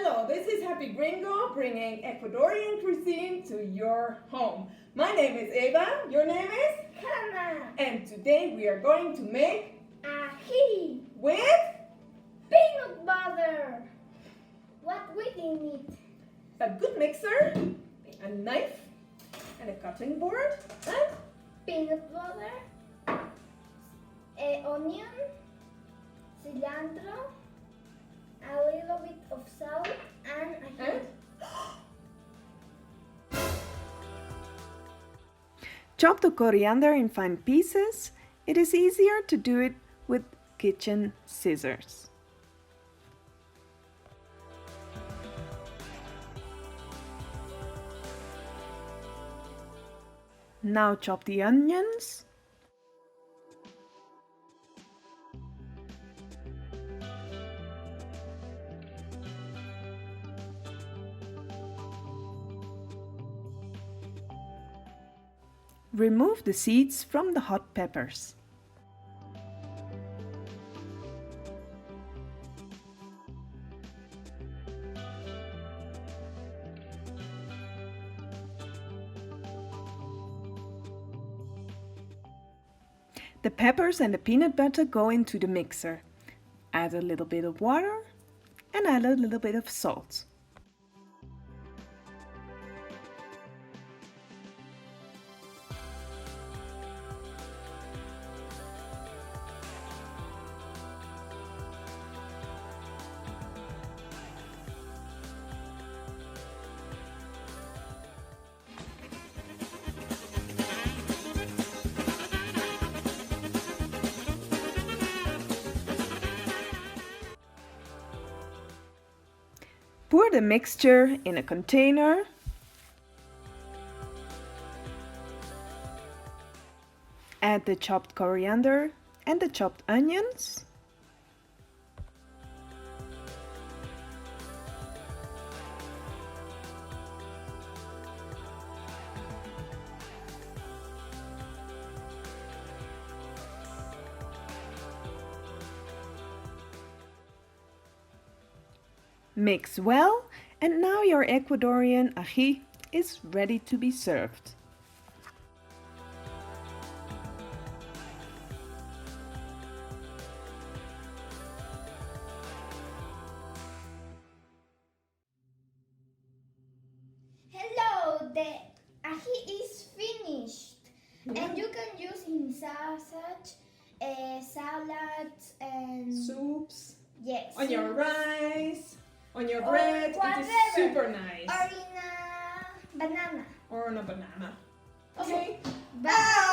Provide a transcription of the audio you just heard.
Hello, this is Happy Gringo bringing Ecuadorian cuisine to your home. My name is Eva, your name is? Hannah. And today we are going to make Ají. with Peanut butter. What we need? a good mixer, a knife, and a cutting board, and Peanut butter, onion, cilantro, a little bit of salt, and ají. Chop the coriander in fine pieces. It is easier to do it with kitchen scissors. Now chop the onions. Remove the seeds from the hot peppers. The peppers and the peanut butter go into the mixer. Add a little bit of water and add a little bit of salt. Pour the mixture in a container. Add the chopped coriander and the chopped onions. Mix well, and now your Ecuadorian ají is ready to be served. Hello, the ají is finished, and you can use in sausage, salads, and soups, yes, on your rice, on your or bread. It is whatever. super nice. Or in a banana. Or on a banana. Okay. Bye.